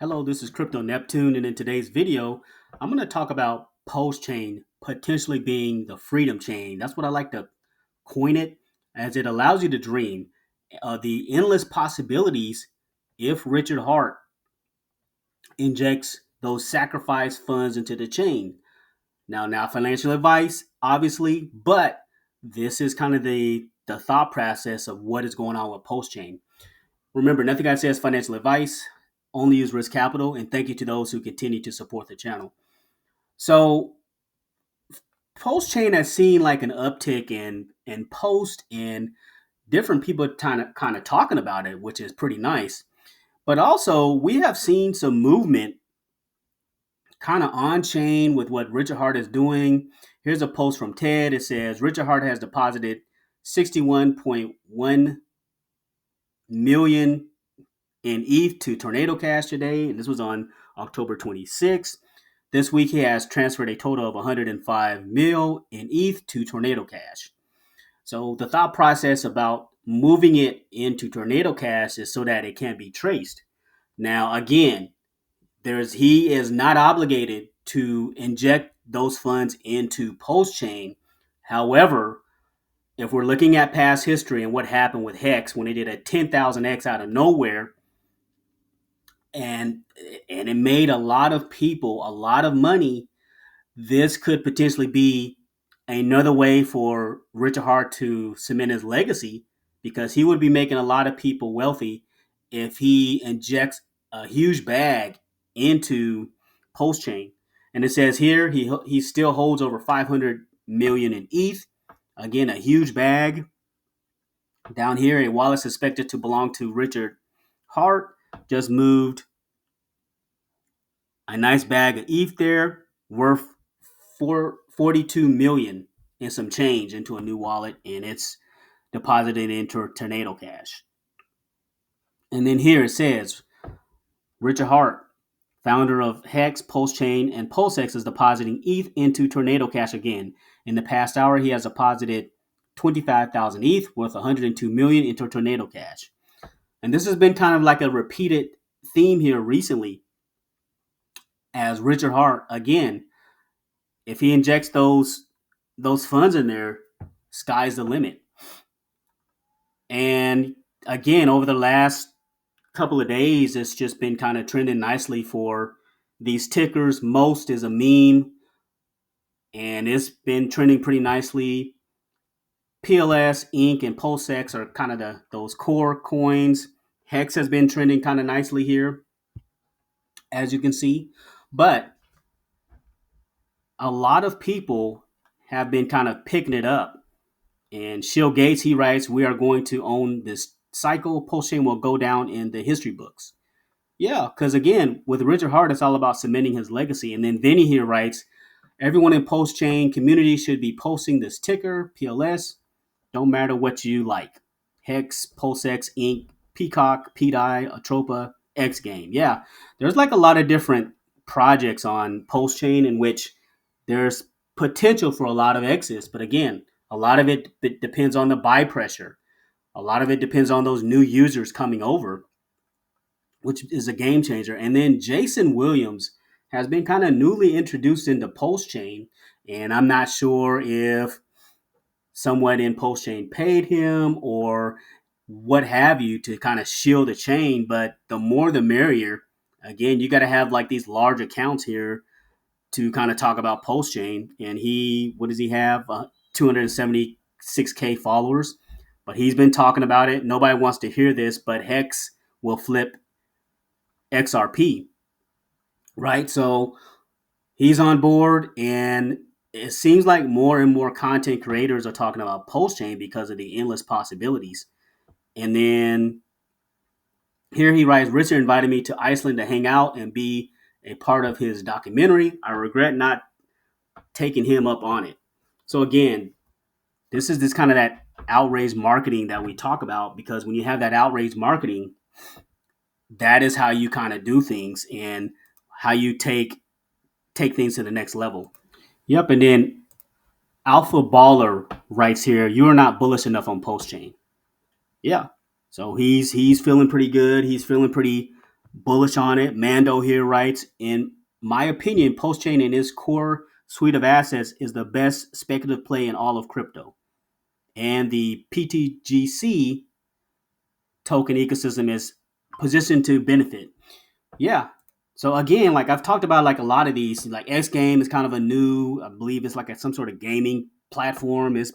Hello, this is Crypto Neptune, and in today's video, I'm going to talk about PulseChain potentially being the freedom chain. That's what I like to coin it, as it allows you to dream the endless possibilities if Richard Hart injects those sacrifice funds into the chain. Now, not financial advice, obviously, but this is kind of the thought process of what is going on with PulseChain. Remember, nothing I say is financial advice. Only use risk capital, and thank you to those who continue to support the channel. So, PulseChain has seen like an uptick in post and different people kind of talking about it, which is pretty nice. But also, we have seen some movement kind of on chain with what Richard Hart is doing. Here's a post from Ted. It says Richard Hart has deposited 61.1 million in ETH to Tornado Cash today, and this was on October 26th. This week, he has transferred a total of 105 mil in ETH to Tornado Cash. So the thought process about moving it into Tornado Cash is so that it can be traced. Now, again, he is not obligated to inject those funds into PulseChain. However, if we're looking at past history and what happened with Hex when they did a 10,000x out of nowhere, and it made a lot of people a lot of money, this could potentially be another way for Richard Hart to cement his legacy, because he would be making a lot of people wealthy if he injects a huge bag into PulseChain. And it says here he still holds over 500 million in ETH. Again, a huge bag. Down here, a wallet suspected to belong to Richard Hart just moved a nice bag of ETH there, worth 42 million and some change into a new wallet, and it's deposited into Tornado Cash. And then here it says Richard Hart, founder of Hex, PulseChain, and PulseX, is depositing ETH into Tornado Cash again. In the past hour, he has deposited 25,000 ETH worth 102 million into Tornado Cash. And this has been kind of like a repeated theme here recently, as Richard Hart, again, if he injects those funds in there, sky's the limit. And again, over the last couple of days, it's just been kind of trending nicely for these tickers. Most is a meme, and it's been trending pretty nicely. PLS, Inc., and PulseX are kind of those core coins. Hex has been trending kind of nicely here, as you can see. But a lot of people have been kind of picking it up. And Shill Gates, he writes, we are going to own this cycle. PulseChain will go down in the history books. Yeah, because again, with Richard Hart, it's all about cementing his legacy. And then Vinny here writes, everyone in PulseChain community should be posting this ticker, PLS. Don't matter what you like. Hex, PulseX, Inc., Peacock, PDI, Atropa, X Game. Yeah, there's like a lot of different projects on PulseChain in which there's potential for a lot of exits. But again, a lot of it depends on the buy pressure. A lot of it depends on those new users coming over, which is a game changer. And then Jason Williams has been kind of newly introduced into PulseChain, and I'm not sure if someone in PulseChain paid him or what have you to kind of shield the chain, but the more the merrier. Again, you got to have like these large accounts here to kind of talk about PulseChain. And what does he have? 276K followers, but he's been talking about it. Nobody wants to hear this, but Hex will flip XRP, right? So he's on board, and it seems like more and more content creators are talking about PulseChain because of the endless possibilities. And then here he writes, Richard invited me to Iceland to hang out and be a part of his documentary. I regret not taking him up on it. So again, this is this kind of that outrage marketing that we talk about, because when you have that outrage marketing, that is how you kind of do things and how you take things to the next level. Yep, and then Alpha Baller writes here, you are not bullish enough on PulseChain. Yeah. So he's feeling pretty good. He's feeling pretty bullish on it. Mando here writes, in my opinion, PulseChain and its core suite of assets is the best speculative play in all of crypto. And the PTGC token ecosystem is positioned to benefit. Yeah. So again, like I've talked about, like a lot of these, like X Game is kind of a new, I believe it's like some sort of gaming platform. It's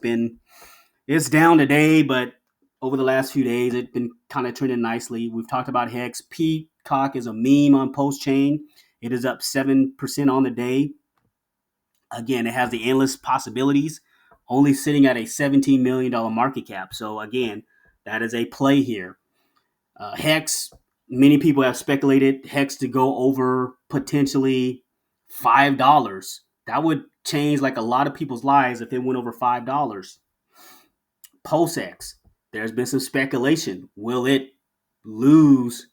down today, but over the last few days, it's been kind of trending nicely. We've talked about Hex. Peacock is a meme on PulseChain. It is up 7% on the day. Again, it has the endless possibilities, only sitting at a $17 million market cap. So again, that is a play here. Hex, many people have speculated Hex to go over potentially $5. That would change like a lot of people's lives if it went over $5. PulseX, there's been some speculation. Will it lose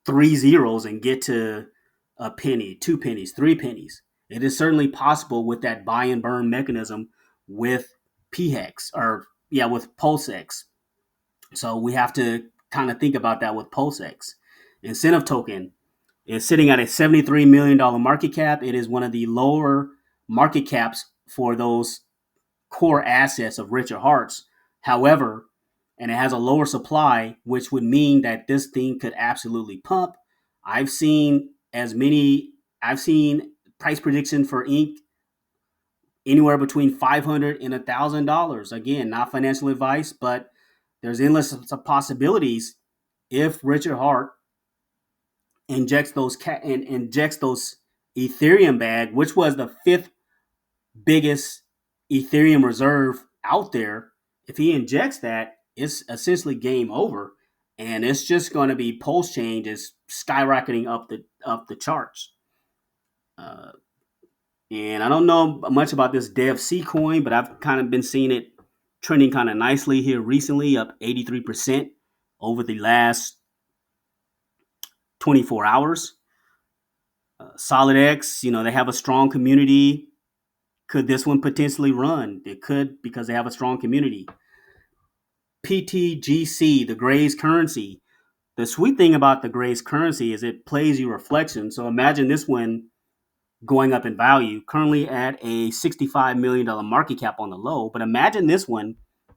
3 zeros and get to a penny, 2 pennies, 3 pennies? It is certainly possible with that buy and burn mechanism with PHEX or with PulseX. So we have to kind of think about that with PulseX. Incentive token is sitting at a $73 million market cap. It is one of the lower market caps for those core assets of Richard Hart's. However, and it has a lower supply, which would mean that this thing could absolutely pump. I've seen I've seen price prediction for Inc. anywhere between $500 and $1,000. Again, not financial advice, but there's endless possibilities if Richard Hart injects those Ethereum bag, which was the fifth biggest Ethereum reserve out there. If he injects that, it's essentially game over, and it's just going to be PulseChain just skyrocketing up the charts. Uh, and I don't know much about this DevC coin, but I've kind of been seeing it trending kind of nicely here recently, up 83% over the last 24 hours. SolidX, they have a strong community. Could this one potentially run? It could, because they have a strong community. PTGC, the Gray's currency. The sweet thing about the Gray's currency is it plays you reflection. So imagine this one going up in value, currently at a $65 million market cap on the low. But imagine this one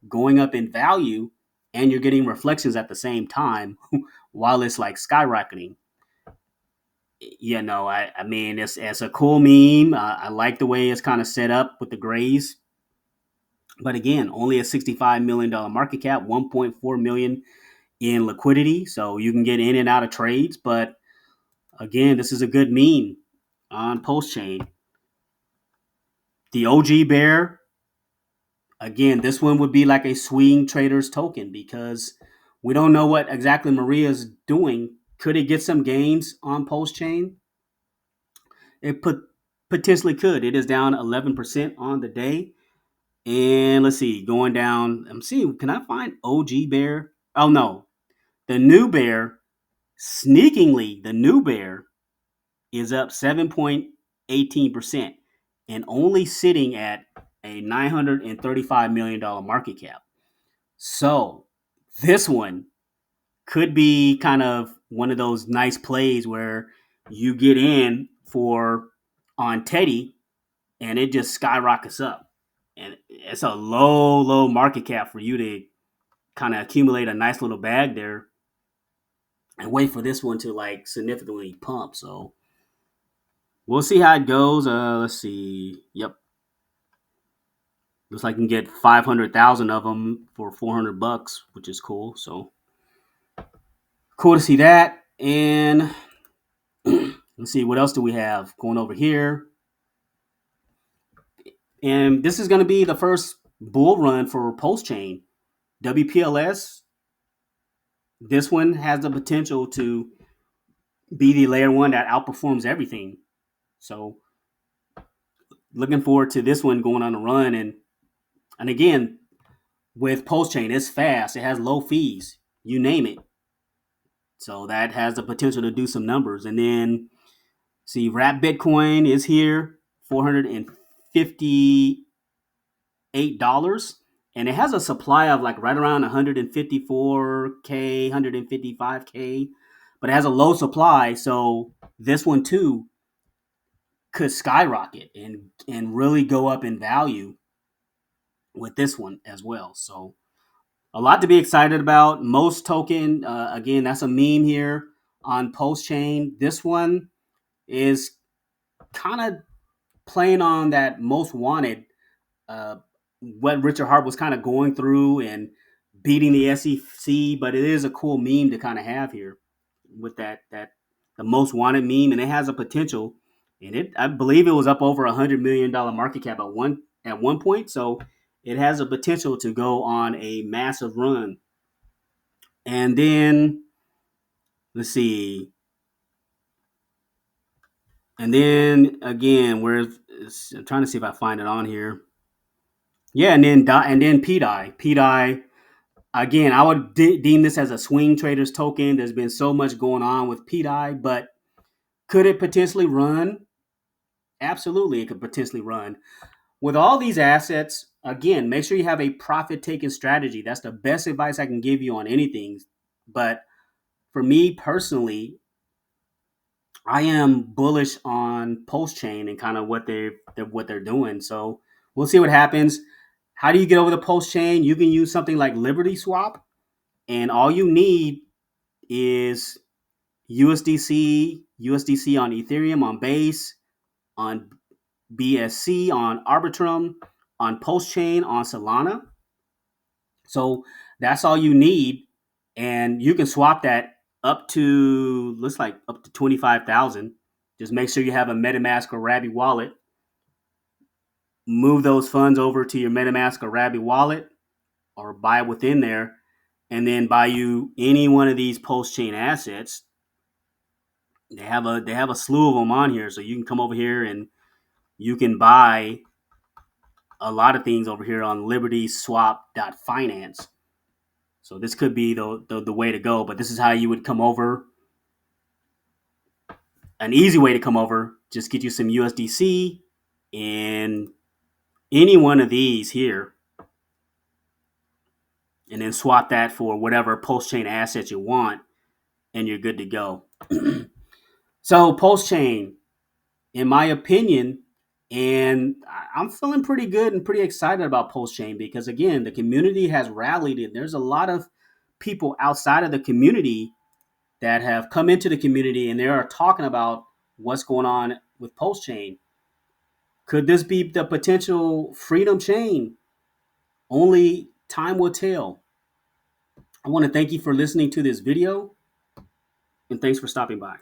going up in value and you're getting reflections at the same time while it's like skyrocketing. I mean, it's a cool meme. I like the way it's kind of set up with the Grays. But again, only a $65 million market cap, 1.4 million in liquidity. So you can get in and out of trades. But again, this is a good meme on PulseChain. The OG Bear, again, this one would be like a swing traders token because we don't know what exactly Maria's doing. Could it get some gains on PulseChain? It potentially could. It is down 11% on the day. And let's see, going down. I'm seeing, can I find OG Bear? Oh, no. The new bear, sneakingly, the new bear is up 7.18% and only sitting at a $935 million market cap. So this one could be kind of one of those nice plays where you get in for on Teddy and it just skyrockets up. And it's a low market cap for you to kind of accumulate a nice little bag there and wait for this one to like significantly pump. So we'll see how it goes. Let's see. Yep. Looks like you can get 500,000 of them for $400, which is cool. So cool to see that. And let's see, what else do we have going over here? And this is going to be the first bull run for PulseChain. WPLS, this one has the potential to be the layer one that outperforms everything. So looking forward to this one going on a run. And again, with PulseChain, it's fast. It has low fees. You name it. So that has the potential to do some numbers. And then see, Wrap Bitcoin is here, $458. And it has a supply of like right around 154K, 155K. but it has a low supply. So this one too could skyrocket and really go up in value with this one as well. So a lot to be excited about. Most token, again, that's a meme here on PulseChain. This one is kind of playing on that most wanted, uh, what Richard Hart was kind of going through and beating the SEC, but it is a cool meme to kind of have here with that the most wanted meme, and it has a potential. And it, I believe, it was up over $100 million market cap at one point, so it has a potential to go on a massive run. And then let's see, and then again, I'm trying to see if I find it on here. Yeah, and then PDI. Again, I would deem this as a swing traders token. There's been so much going on with PDI, but could it potentially run? Absolutely, it could potentially run. With all these assets, again, make sure you have a profit taking strategy. That's the best advice I can give you on anything. But for me personally, I am bullish on PulseChain and kind of what they're doing. So we'll see what happens. How do you get over the PulseChain? You can use something like Liberty Swap, and all you need is USDC on Ethereum, on Base, on BSC, on Arbitrium, on PulseChain, on Solana. So that's all you need, and you can swap that up to looks like up to 25,000. Just make sure you have a MetaMask or Rabby wallet. Move those funds over to your MetaMask or Rabby wallet, or buy within there, and then buy you any one of these PulseChain assets. They have a slew of them on here, so you can come over here and you can buy a lot of things over here on LibertySwap.finance. So this could be the way to go, but this is how you would come over. An easy way to come over, just get you some USDC in any one of these here, and then swap that for whatever PulseChain asset you want, and you're good to go. So PulseChain, in my opinion, and I'm feeling pretty good and pretty excited about PulseChain because again, the community has rallied, and there's a lot of people outside of the community that have come into the community and they are talking about what's going on with PulseChain. Could this be the potential freedom chain? Only time will tell. I want to thank you for listening to this video, and thanks for stopping by.